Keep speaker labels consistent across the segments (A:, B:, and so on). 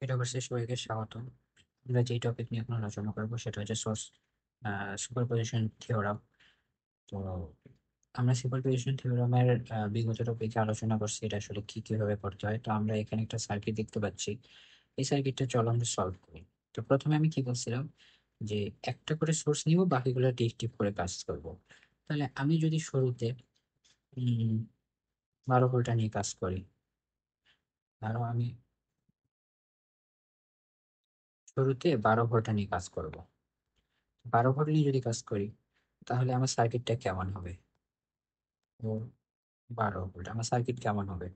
A: এডুকেশনে সবাইকে স্বাগতম। আমরা যেই টপিক নিয়ে এখন আলোচনা করবো সেটা হচ্ছে সোর্স সুপারপজিশন থিওরাম। তো আমরা সুপারপজিশন থিওরামের বিগত টপিকে আলোচনা করছি এটা আসলে কিভাবে করতে হয়। তো আমরা এখানে একটা সার্কিট দেখতে পাচ্ছি। এই সার্কিটটা চলো আমরা সলভ করি। তো প্রথমে আমি কি বলছিলাম যে একটা করে সোর্স নিব, বাকিগুলো ডিরেক্টিভ করে কাজ করব। তাহলে আমি যদি শুরুতে 12 ভোল্টটা নিয়ে কাজ করি, ধরো আমি শুরুতে 12 ভোল্টটা নিয়ে কাজ করব। 12 ভোল্ট নিয়ে যদি কাজ করি তাহলে আমার সার্কিটটা কেমন হবে? ও, 12 ভোল্ট আমার সার্কিট কেমন হবে?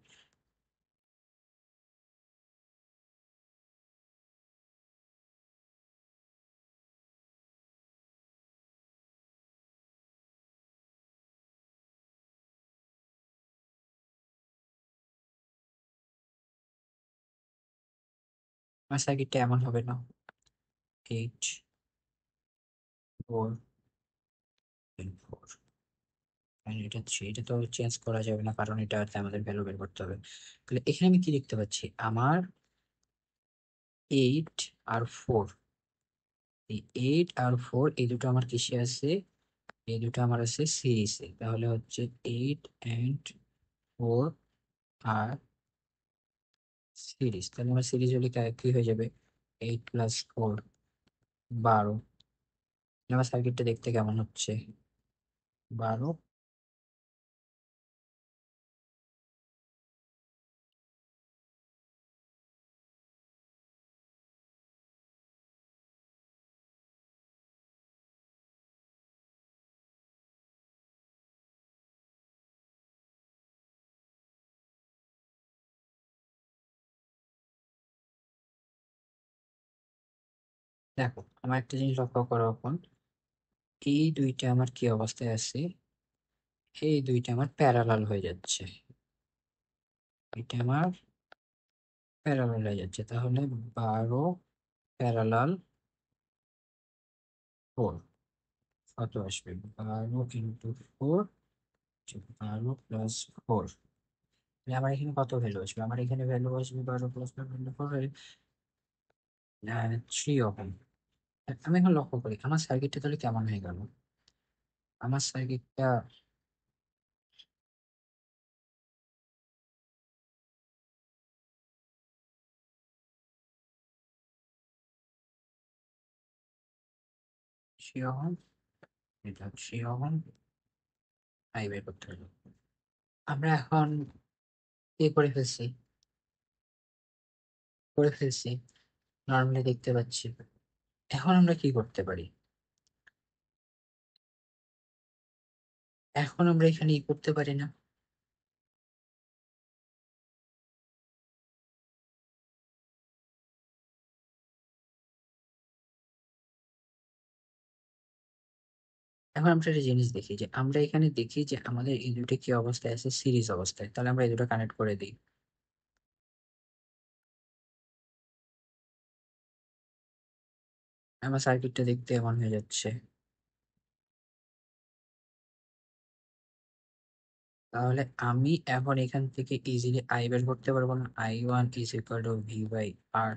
A: আমার সার্কিটটা এমন হবে না? 8 4 এটা তো চেঞ্জ করা যাবে না, কারণ এটাতে আমাদের ভ্যালু বের করতে হবে। তাহলে এখানে আমি কি দেখতে পাচ্ছি? আমার 8 আর 4, এই 8 আর 4 এই দুটো আমার কিসে আছে? এই দুটো আমার আছে সিরিজে। তাহলে হচ্ছে 8 and 4 আর সিরিজ। তাহলে আমার সিরিজ হলে কি হয়ে যাবে? 8 + 4 12। আমার সার্কিটটা দেখতে কেমন হচ্ছে? 12। দেখো, আমার একটা জিনিস লক্ষ্য করো এখন, এই দুইটা আমার কি অবস্থায় আছে? এই দুইটা আমার প্যারালাল হয়ে যাচ্ছে। এটা আমার প্যারালাল হয়ে যাচ্ছে, তাহলে 12 × 4 কত আসবে? 12 × 4, 12 + 4। আমার এখানে কত ভ্যালু আসবে? আমার এখানে ভ্যালু আসবে 12 + 4, 3 ওহম। আমি এখন লক্ষ্য করি আমার সার্কিটটা তাহলে কেমন হয়ে গেল। আমার সার্কিটটা থ্রি ওহম, এটা 3 ওহম, আই বের করতে হলো। আমরা এখন এ করে ফেলছি নর্মালি দেখতে পাচ্ছি। এখন আমরা কি করতে পারি? এখন আমরা এখানে করতে পারি না? এখন আমরা একটা জিনিস দেখি, যে আমরা এখানে দেখি যে আমাদের এই দুটো কি অবস্থায় আছে? সিরিজ অবস্থায়। তাহলে আমরা এই দুটো কানেক্ট করে দিই। আমার সার্কিটটা দেখতে এমন হয়ে যাচ্ছে। তাহলে আমি এখন এখান থেকে ইজিলি আই বের করতে পারবো না? I1 = V/R,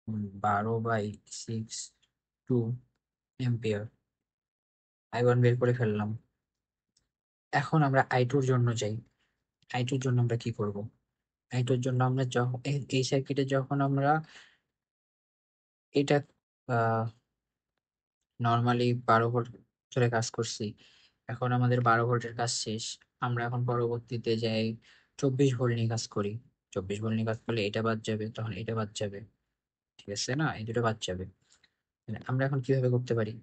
A: 12/6 2 ampere. I1 বের করে ফেললাম। এখন আমরা I2-র জন্য যাই। I2-র জন্য আমরা কি করব? I2-র জন্য আমরা যখন এই সার্কিটে যখন আমরা এটা নর্মালি 12 ভোল্ট ধরে কাজ করছি, এখন আমাদের 12 ভোল্টের কাজ শেষ। আমরা এখন পরবর্তীতে যাই 24 ভোল্ট নিয়ে কাজ করি। 24 ভোল্ট নিয়ে কাজ করলে এটা বাদ যাবে, তখন এটা বাদ যাবে। ঠিক আছে না? এই দুটো বাদ যাবে। তাহলে আমরা এখন কিভাবে করতে পারি?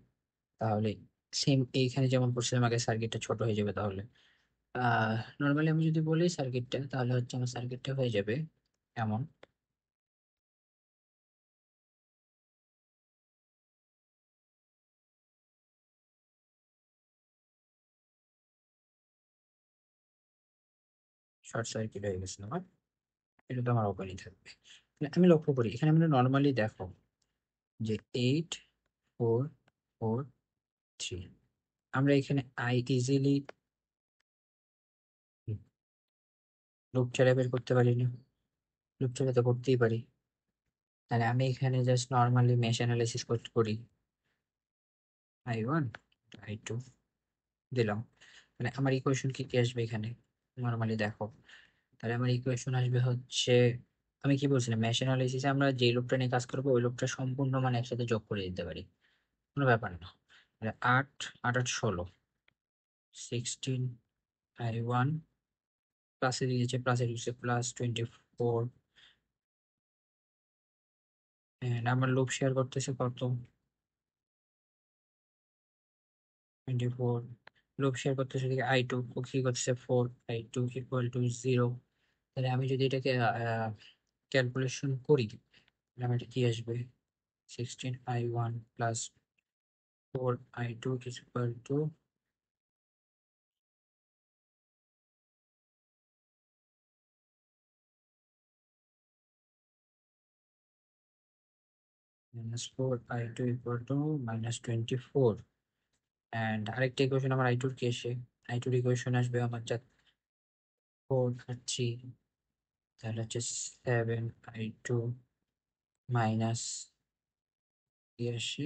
A: তাহলে সেম এইখানে যেমন করছিলাম আগে, সার্কিটটা ছোট হয়ে যাবে। তাহলে নর্মালি আমি যদি বলি সার্কিটটা, তাহলে হচ্ছে আমার সার্কিটটা হয়ে যাবে এমন। শর্ট সার্কিট হয়ে গেছে আমার। এটা তো আমার ওপেনই থাকবে। তাহলে আমি লক্ষ্য করি এখানে আমরা নর্মালি দেখো যে 8 4 4 3, আমরা এখানে আই ইজিলি লুপ ছাড়া বের করতে পারি না? লুপ ছাড়া তো করতেই পারি। তাহলে আমি এখানে জাস্ট নর্মালি মেশ অ্যানালাইসিস করি, I1 I2 দিলাম। মানে আমার ইকুয়েশন কি কি আসবে এখানে নর্মালি দেখো, তাহলে আমার ইকুয়েশন আসবে হচ্ছে, আমি কি বলছিলাম মেশ অ্যানালাইসিসে আমরা যে লুপটা নিয়ে কাজ করবো ওই লুপটা সম্পূর্ণ মানে একসাথে যোগ করে দিতে পারি, কোনো ব্যাপার না। তাহলে 8 8 8 16, 16 I1 প্লাসে দিয়েছে, প্লাসে দিয়েছে +24, এন্ড আমার লুপ শেয়ার করতেছে কত 24, লুপ শেয়ার করতেছে দিকে I2, ও কি করতেছে 4, I2 = 0। তাহলে আমি যদি এটাকে ক্যালকুলেশন করি তাহলে আমার এটা কি আসবে, 16 I1 plus 4 I2 = -4 I2 -24। And আরেকটা ইকুয়েশন আমার I2 কি আসে, I2 ইকুয়েশন আসবে আমার যা 4 আর 3, তাহলে হচ্ছে 7 I2 মাইনাস কি আসে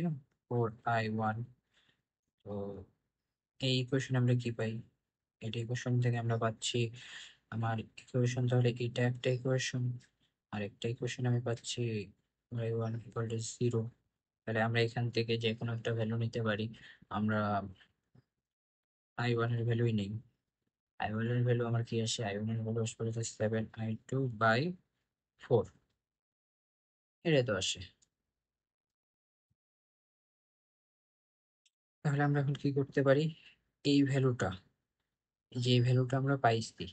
A: 4 I1। তো এই ইকুয়েশন আমরা কি পাই, এটা ইকুয়েশন থেকে আমরা পাচ্ছি আমার ইকুয়েশন, তাহলে এটা একটা ইকুয়েশন, আর একটা ইকুয়েশন আমি পাচ্ছি y1 = 0। তাহলে আমরা এখান থেকে যে কোনো একটা ভ্যালু নিতে পারি। আমরা I1 এর ভ্যালুই নেই, I1 এর ভ্যালু আমার কি আসে, I1 এর ভ্যালু আসবে 7I2/4, এটা তো আসে। তাহলে আমরা এখন কি করতে পারি, এই ভ্যালুটা, যে ভ্যালুটা আমরা পাইছি,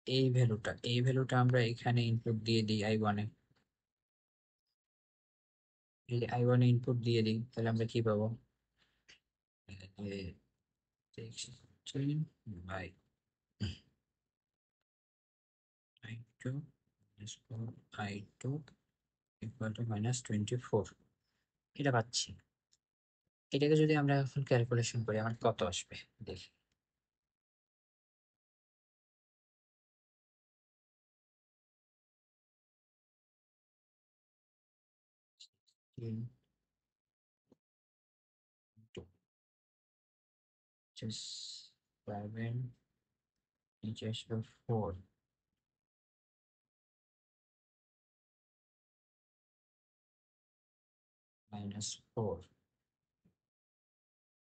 A: এই ভ্যালুটা আমরা এখানে ইনপুট দিয়ে দিই I1 এ, যদি I1 এ ইনপুট দিয়ে দিই তাহলে আমরা কি পাবো, 16/I2 এটা পাচ্ছি। এটাকে যদি আমরা এখন ক্যালকুলেশন করি আমার কত আসবে দেখি, তিন, two, 7, নিচে আসবে 4 -4,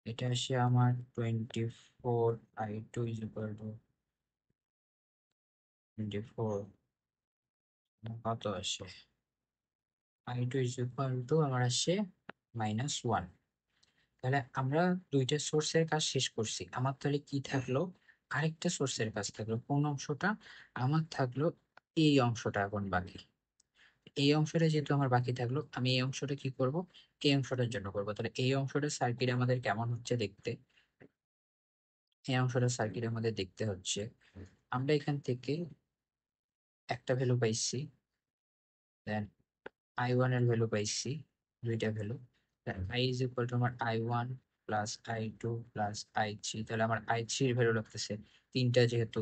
A: এটা আসে আমার 24I2 = 24, কত আসে I2 আমার আসে -1। তাহলে আমরা দুইটা সোর্সের কাজ শেষ করছি, আমার তাহলে কি থাকলো, আরেকটা সোর্সের কাজ থাকলো, কোন অংশটা, আমার থাকলো এই অংশটা এখন বাকি। এই অংশটা যেহেতু আমার বাকি থাকলো, আমি এই অংশটা কি করব, এই অংশটার জন্য করব। তাহলে এই অংশটা সার্কিট আমাদের কেমন হচ্ছে দেখতে, এই অংশটা সার্কিট আমাদের দেখতে হচ্ছে, আমরা এখান থেকে একটা ভ্যালু পাইছি, দেন I1 এর ভ্যালু পাইছি, দুইটা ভ্যালু, I= আমার I1 plus I2 plus I3, তাহলে আমার I3 এর ভ্যালু লাগতেছে তিনটা যেহেতু,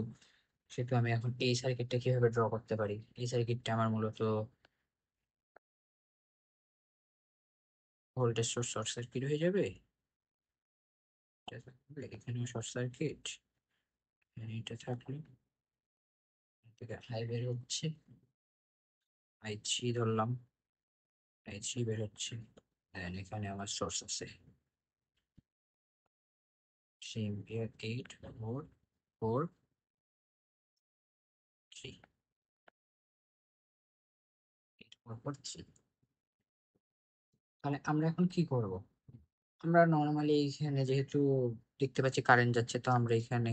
A: সেহেতু আমি এখন এই সার্কিটটা কিভাবে ড্র করতে পারি, এই সার্কিটটা আমার মূলত ভোল্টেজ সোর্স শর্ট সার্কিট হয়ে যাবে, এখানেও শর্ট সার্কিট, এটা থাকলো, থেকে হাই বের হচ্ছে, I3 ধরলাম, I3 বের হচ্ছে, দেন এখানে আমার সোর্স আছে 3 এম্পিয়ার, 8 4 4 3, 8 4 4 3। তাহলে আমরা এখন কি করব, আমরা নর্মালি এখানে যেহেতু দেখতে পাচ্ছি কারেন্ট যাচ্ছে, তো আমরা এখানে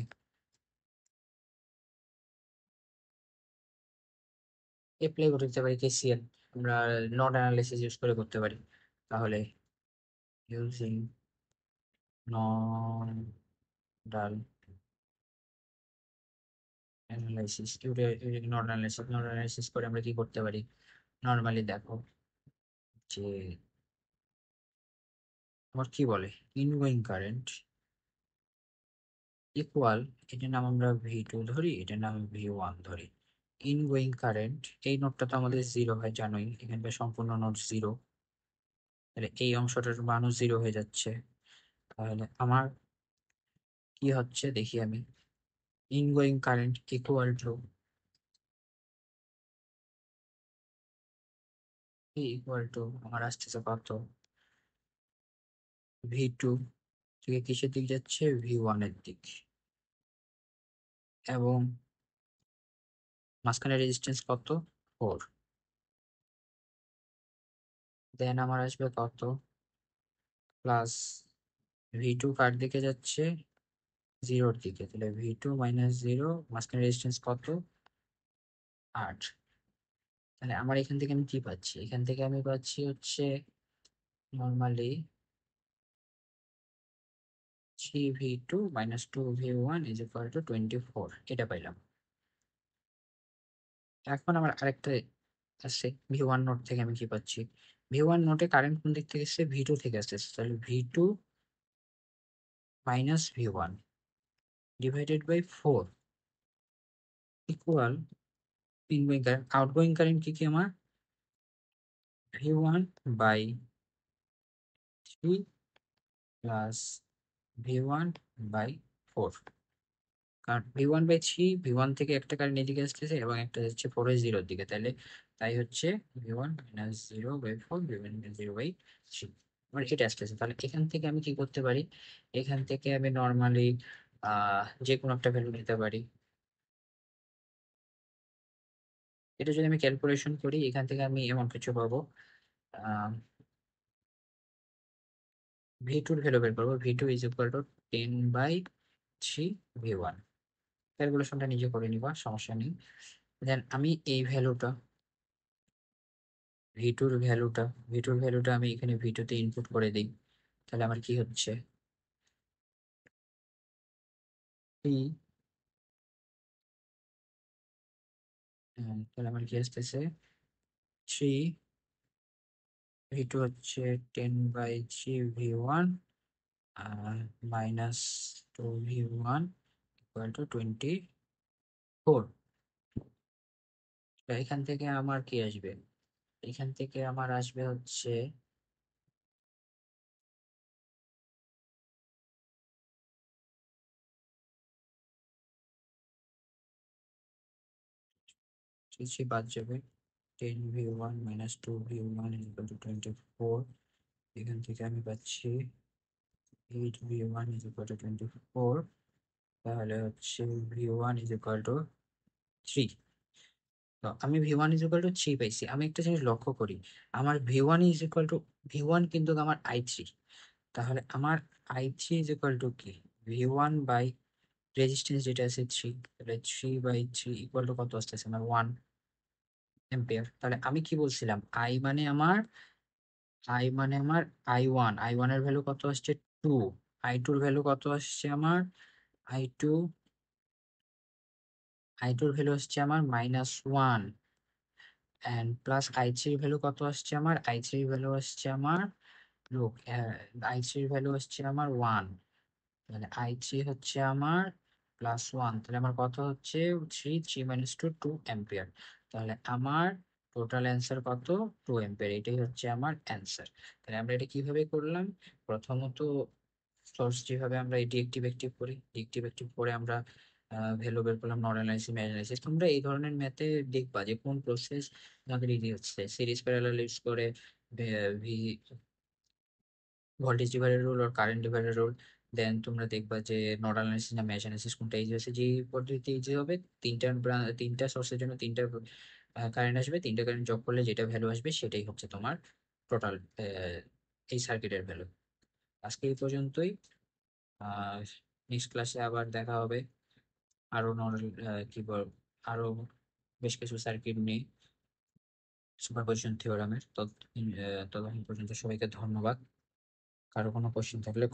A: অ্যাপ্লাই করে দিতে পারি KCL, আমরা নোড অ্যানালাইসিস ইউজ করে করতে পারি। তাহলে using nodal analysis, node analysis করে আমরা কি করতে পারি, নর্মালি দেখো যে আমার কি বলে, ইনগোয়িং কারেন্ট ইকুয়াল, এটার নাম আমরা V2 ধরি, এটার নাম V1 ধরি, ইনগোয়িং কারেন্ট, এই নোডটা তো আমাদের জিরো হয় জানোই, এখানকার সম্পূর্ণ নোড জিরো, তাহলে এই অংশটার মানও জিরো হয়ে যাচ্ছে। তাহলে আমার কি হচ্ছে দেখি আমি, ইনগোয়িং কারেন্ট ইকুয়াল টু আমার আসতেছে কত, V2 থেকে কিসের দিক যাচ্ছে, V1 এর দিক, এবং মাঝখানে রেজিস্ট্যান্স কত, 4। দেন আমার আসবে কত, প্লাস V2 কার দিকে যাচ্ছে, জিরোর দিকে, তাহলে V2 মাইনাস জিরো, মাঝখানে রেজিস্ট্যান্স কত, 8। তাহলে আমার এখান থেকে আমি কি পাচ্ছি, এখান থেকে আমি পাচ্ছি হচ্ছে normally 3V2 minus 2V1 is equal to 24, এটা পাইলাম। এখন আমার আরেকটা আছে, V1 নোট থেকে আমি কি পাচ্ছি, V1 নোটে কারেন্ট কোন দিক থেকে আসছে, V2 থেকে আসছে, তাহলে V2 minus V1 divided by 4 equal, ingoing current, outgoing current কি কি আমার, V1 by 3 plus V1 by 4, কারণ V1 থেকে একটা কারেন্ট এদিকে আসতেছে এবং একটা যাচ্ছে 4 এর দিকে, তাহলে তাই হচ্ছে V1 মাইনাস 0/4, V1 মাইনাস 0/3 আমার এটা আসতেছে। তাহলে এখান থেকে আমি কি করতে পারি, এখান থেকে আমি নর্মালি যে কোনো একটা ভ্যালু নিতে পারি। এটা যদি আমি ক্যালকুলেশন করি, এখান থেকে আমি এমন কিছু পাবো, V2 এর ভ্যালু বের করবো, V2 is equal to 10/3 V1, ক্যালকুলেশনটা নিজে করে নিবা, সমস্যা নেই। দেন আমি এই ভ্যালুটা, ভি টুর ভ্যালুটা আমি এখানে V2 তে ইনপুট করে দিই, তাহলে আমার কি হচ্ছে, এই তাহলে আমার কি আসতেছে, 3 V2 হচ্ছে 10/3 V1 minus 2V1 equal to 24। এখান থেকে আমার কি আসবে, এখান থেকে আমার আসবে হচ্ছে থ্রি বাদ যাবে, 10V1 minus 2V1 equal to 24, এখান থেকে আমি পাচ্ছি 8V1 ইজ ইকুয়াল টু 24, তাহলে হচ্ছে V1 ইজ ইকুয়াল টু 3। তো আমি V1 ইজ ইকুয়াল টু 3 পাইছি। আমি একটা জিনিস লক্ষ্য করি, আমার V1 কিন্তু আমার I3, তাহলে আমার I3 ইজ ইকুয়াল টু কি, V1 বাই রেজিস্ট্যান্স যেটা আছে 3, তাহলে 3/3 ইকুয়াল টু কত আসতেছে আমার 1 এম্পিয়ার। তাহলে আমি কি বলছিলাম, আই মানে আমার I1 এর ভ্যালু কত আসছে, 2, I2 এর ভ্যালু কত আসছে আমার, আই টু I2 এর ভ্যালু আসছে আমার -1, অ্যান্ড প্লাস I3 এর ভ্যালু কত আসছে আমার, I3 এর ভ্যালু আসছে আমার, লোক I3 এর ভ্যালু আসছে আমার 1, তাহলে I3 হচ্ছে আমার +1, তাহলে আমার কত হচ্ছে, 3 মাইনাস 2 এম্পিয়ার, তাহলে আমার টোটাল অ্যান্সার কত, 2 এম্পিয়ার, এটাই হচ্ছে আমার অ্যান্সার। তাহলে আমরা এটা কিভাবে করলাম, প্রথমত সোর্স যেভাবে আমরা এই ডিরেক্টিভ অ্যাক্টিভ করি, ডিরেক্টিভ অ্যাক্টিভ করে আমরা ভ্যালু বের করলাম, নড অ্যানালাইসিস, ম্যাচ অ্যানালাইসিস, তোমরা এই ধরনের ম্যাথে দেখবা যে কোন প্রসেস আমাদের ইজি হচ্ছে, সিরিজ প্যারালাল ইউজ করে, ভোল্টেজ ডিভাইডার রুল আর কারেন্ট ডিভাইডার রুল, দেন তোমরা দেখবা যে নোডাল অ্যানালিসিস না ম্যাশ অ্যানালিসিস কোনটা ইজি হচ্ছে, যে পদ্ধতি ইজি হবে, তিনটা সোর্সের জন্য তিনটা কারেন্ট আসবে, তিনটা কারেন্ট যোগ করলে যেটা ভ্যালু আসবে সেটাই হচ্ছে তোমার টোটাল এই সার্কিটের ভ্যালু। আজকে এই পর্যন্তই, নেক্সট ক্লাসে আবার দেখা হবে, আরো নর্মাল কি বল, আরো বেশ কিছু সার্কিট নিয়ে, সুপারপজিশন থিওরামের। ততক্ষণ পর্যন্ত সবাইকে ধন্যবাদ। কারো কোনো কোশ্চেন থাকলে